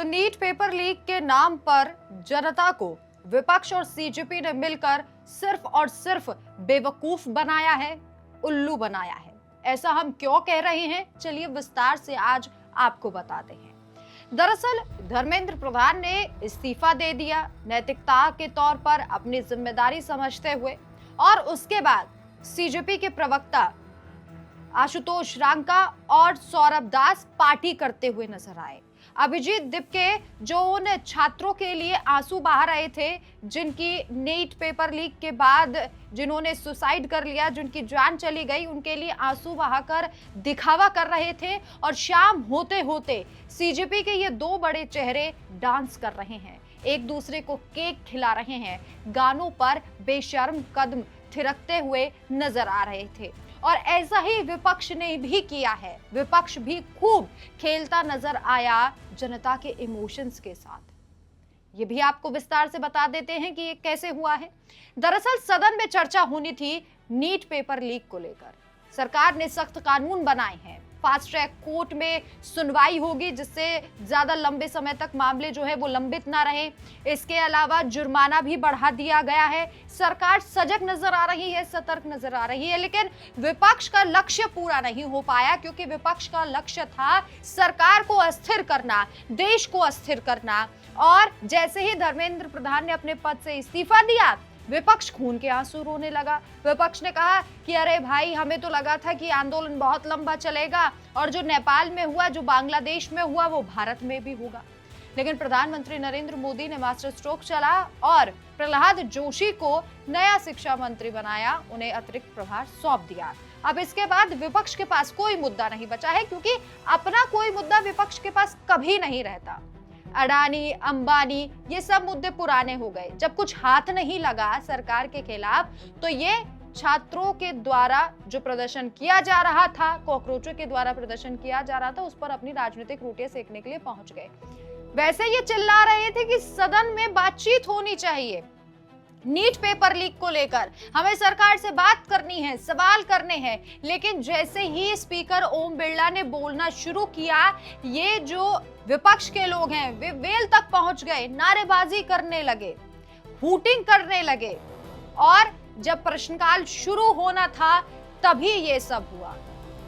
तो NEET paper leak के नाम पर जनता को विपक्ष और सीजेपी ने मिलकर सिर्फ और सिर्फ बेवकूफ बनाया है, उल्लू बनाया है। ऐसा हम क्यों कह रहे हैं, चलिए विस्तार से आज आपको बताते हैं। दरअसल धर्मेंद्र प्रधान ने इस्तीफा दे दिया नैतिकता के तौर पर अपनी जिम्मेदारी समझते हुए, और उसके बाद सीजेपी के प्रवक्ता आशुतोष रांका और सौरभ दास पार्टी करते हुए नजर आए। अभिजीत दिपके जो उन छात्रों के लिए आंसू बहा रहे थे, जिनकी नीट पेपर लीक के बाद जिन्होंने सुसाइड कर लिया, जिनकी जान चली गई, उनके लिए आंसू बहाकर दिखावा कर रहे थे, और शाम होते होते सीजेपी के ये दो बड़े चेहरे डांस कर रहे हैं, एक दूसरे को केक खिला रहे हैं, गानों पर बेशर्म कदम थिरकते हुए नजर आ रहे थे। और ऐसा ही विपक्ष ने भी किया है। विपक्ष भी खूब खेलता नजर आया जनता के इमोशंस के साथ। ये भी आपको विस्तार से बता देते हैं कि ये कैसे हुआ है। दरअसल सदन में चर्चा होनी थी नीट पेपर लीक को लेकर। सरकार ने सख्त कानून बनाए हैं, फास्ट ट्रैक कोर्ट में सुनवाई होगी जिससे ज्यादा लंबे समय तक मामले जो है वो लंबित ना रहे। इसके अलावा जुर्माना भी बढ़ा दिया गया है। सरकार सजग नजर आ रही है, सतर्क नजर आ रही है, लेकिन विपक्ष का लक्ष्य पूरा नहीं हो पाया, क्योंकि विपक्ष का लक्ष्य था सरकार को अस्थिर करना, देश को अस्थिर करना। और जैसे ही धर्मेंद्र प्रधान ने अपने पद से इस्तीफा दिया, विपक्ष खून के आंसू रोने लगा। विपक्ष ने कहा कि अरे भाई, हमें तो लगा था कि आंदोलन बहुत लंबा चलेगा और जो नेपाल में हुआ, जो बांग्लादेश में हुआ, वो भारत में भी होगा। लेकिन प्रधानमंत्री नरेंद्र मोदी ने मास्टर स्ट्रोक चला और प्रहलाद जोशी को नया शिक्षा मंत्री बनाया, उन्हें अतिरिक्त प्रभार सौंप दिया। अब इसके बाद विपक्ष के पास कोई मुद्दा नहीं बचा है, क्योंकि अपना कोई मुद्दा विपक्ष के पास कभी नहीं रहता। अडानी, अंबानी, ये सब मुद्दे पुराने हो गए। जब कुछ हाथ नहीं लगा सरकार के खिलाफ, तो ये छात्रों के द्वारा जो प्रदर्शन किया जा रहा था, कॉकरोचों के द्वारा प्रदर्शन किया जा रहा था, उस पर अपनी राजनीतिक रोटियां सेकने के लिए पहुंच गए। वैसे ये चिल्ला रहे थे कि सदन में बातचीत होनी चाहिए नीट पेपर लीक को लेकर, हमें सरकार से बात करनी है, सवाल करने हैं। लेकिन जैसे ही स्पीकर ओम बिरला ने बोलना शुरू किया, ये जो विपक्ष के लोग हैं वे वेल तक पहुंच गए, नारेबाजी करने लगे, हूटिंग करने लगे। और जब प्रश्नकाल शुरू होना था तभी ये सब हुआ,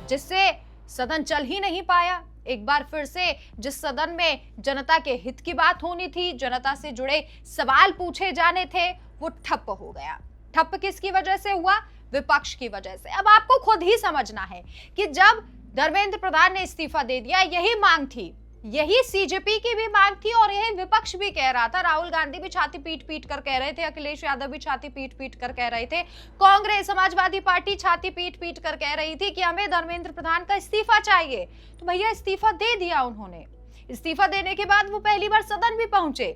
जिससे सदन चल ही नहीं पाया। एक बार फिर से जिस सदन में जनता के हित की बात होनी थी, जनता से जुड़े सवाल पूछे जाने थे, वो ठप्प हो गया। ठप्प किसकी वजह से हुआ? विपक्ष की वजह से। अब आपको खुद ही समझना है कि जब धर्मेंद्र प्रधान ने इस्तीफा दे दिया, यही मांग थी, यही सीजेपी की भी मांग थी, और यही विपक्ष भी कह रहा था। राहुल गांधी भी छाती पीट पीट कर कह रहे थे, अखिलेश यादव भी छाती पीट पीट कर कह रहे थे, कांग्रेस, समाजवादी पार्टी छाती पीट पीट कर कह रही थी कि हमें धर्मेंद्र प्रधान का इस्तीफा चाहिए। तो भैया इस्तीफा दे दिया उन्होंने। इस्तीफा देने के बाद वो पहली बार सदन भी पहुंचे।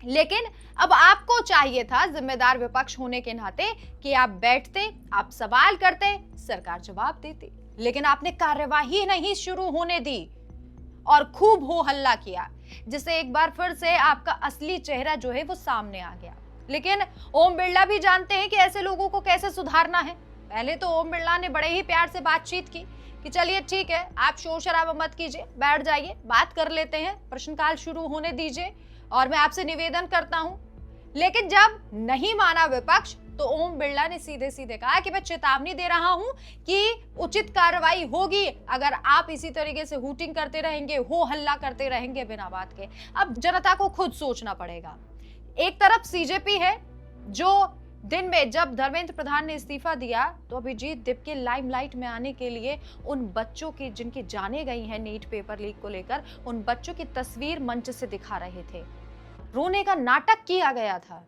लेकिन अब आपको चाहिए था, जिम्मेदार विपक्ष होने के नाते, कि आप बैठते, आप सवाल करते, सरकार जवाब देती। लेकिन आपने कार्यवाही नहीं शुरू होने दी और खूब हो हल्ला किया, जिससे एक बार फिर से आपका असली चेहरा जो है वो सामने आ गया। लेकिन ओम बिरला भी जानते हैं कि ऐसे लोगों को कैसे सुधारना है। पहले तो ओम बिरला ने बड़े ही प्यार से बातचीत की कि चलिए ठीक है, आप शोर शराबा मत कीजिए, बैठ जाइए, बात कर लेते हैं, प्रश्नकाल शुरू होने दीजिए और मैं आपसे निवेदन करता हूं। लेकिन जब नहीं माना विपक्ष, तो ओम बिरला ने सीधे सीधे कहा कि मैं चेतावनी दे रहा हूं कि उचित कार्रवाई होगी अगर आप इसी तरीके से हूटिंग करते रहेंगे, हो हल्ला करते रहेंगे बिना बात के। अब जनता को खुद सोचना पड़ेगा। एक तरफ सीजेपी है, जो दिन में जब धर्मेंद्र प्रधान ने इस्तीफा दिया, तो अभिजीत दिपके लाइमलाइट में आने के लिए उन बच्चों की, जिनकी जानें गई हैं नीट पेपर लीक को लेकर, उन बच्चों की तस्वीर मंच से दिखा रहे थे। रोने का नाटक किया गया था।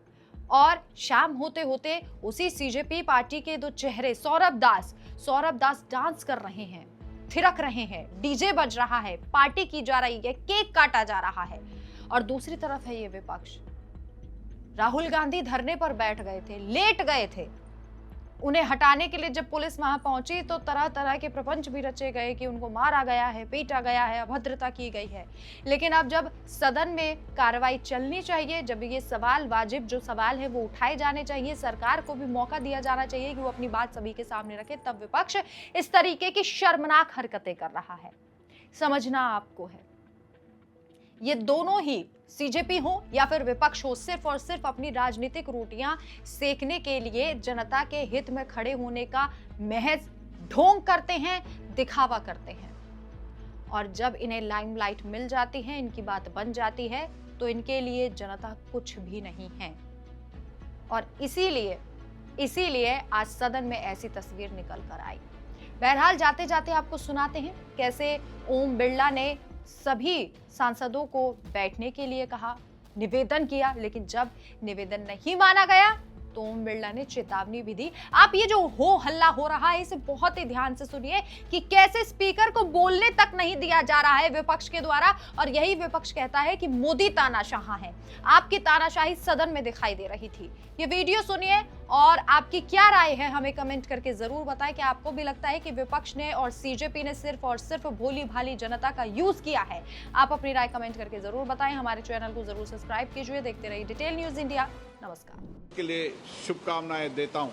और शाम होते होते उसी सीजेपी पार्टी के दो चेहरे, सौरभ दास डांस कर रहे हैं, थिरक रहे हैं, डीजे बज रहा है, पार्टी की जा रही है, केक काटा जा रहा है। और दूसरी तरफ है ये विपक्ष। राहुल गांधी धरने पर बैठ गए थे, लेट गए थे। उन्हें हटाने के लिए जब पुलिस वहां पहुंची, तो तरह तरह के प्रपंच भी रचे गए कि उनको मारा गया है, पीटा गया है, अभद्रता की गई है। लेकिन अब जब सदन में कार्रवाई चलनी चाहिए, जब ये सवाल, वाजिब जो सवाल है वो उठाए जाने चाहिए, सरकार को भी मौका दिया जाना चाहिए कि वो अपनी बात सभी के सामने रखे, तब विपक्ष इस तरीके की शर्मनाक हरकतें कर रहा है। समझना आपको है। ये दोनों ही सीजेपी हो या फिर विपक्ष हो, सिर्फ और सिर्फ अपनी राजनीतिक रोटियां सेकने के लिए जनता के हित में खड़े होने का महज ढोंग करते हैं, दिखावा करते हैं। और जब इन्हें लाइमलाइट मिल जाती है, इनकी बात बन जाती है, तो इनके लिए जनता कुछ भी नहीं है। और इसीलिए आज सदन में ऐसी तस्वीर निकल कर आई। बहरहाल जाते जाते आपको सुनाते हैं कैसे ओम बिरला ने सभी सांसदों को बैठने के लिए कहा, निवेदन किया, लेकिन जब निवेदन नहीं माना गया तो ओम बिरला ने चेतावनी भी दी। आप ये जो हो हल्ला हो रहा है इसे बहुत ही ध्यान से सुनिए कि कैसे स्पीकर को बोलने तक नहीं दिया जा रहा है विपक्ष के द्वारा, और यही विपक्ष कहता है कि मोदी तानाशाह है। आपकी तानाशाही सदन में दिखाई दे रही थी। ये वीडियो सुनिए और आपकी क्या राय है हमें कमेंट करके जरूर बताएं कि आपको भी लगता है कि विपक्ष ने और सीजेपी ने सिर्फ और सिर्फ भोली भाली जनता का यूज किया है। आप अपनी राय कमेंट करके जरूर बताएं। हमारे चैनल को जरूर सब्सक्राइब कीजिए। देखते रहिए डिटेल न्यूज इंडिया। नमस्कार। के लिए शुभकामनाएं देता हूं।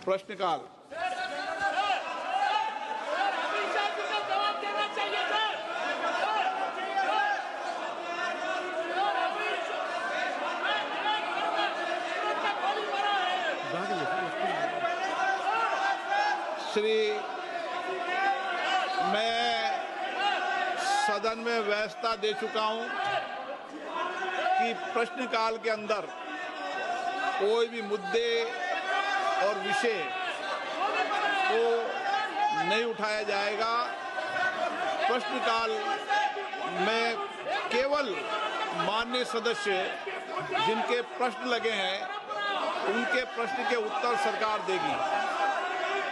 प्रश्नकाल। मैं सदन में व्यवस्था दे चुका हूं कि प्रश्नकाल के अंदर कोई भी मुद्दे और विषय को नहीं उठाया जाएगा। प्रश्नकाल में केवल माननीय सदस्य जिनके प्रश्न लगे हैं उनके प्रश्न के उत्तर सरकार देगी।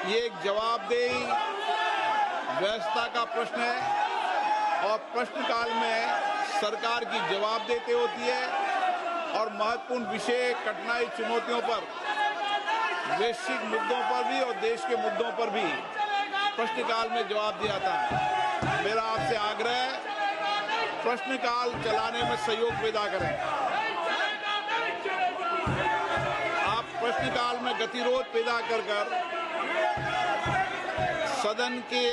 ये एक जवाबदेही व्यवस्था का प्रश्न है और प्रश्नकाल में सरकार की जवाबदेही होती है और महत्वपूर्ण विषय, कठिनाई, चुनौतियों पर, वैश्विक मुद्दों पर भी और देश के मुद्दों पर भी प्रश्नकाल में जवाब दिया था। मेरा आपसे आग्रह है, प्रश्नकाल चलाने में सहयोग पैदा करें। आप प्रश्नकाल में गतिरोध पैदा कर सदन के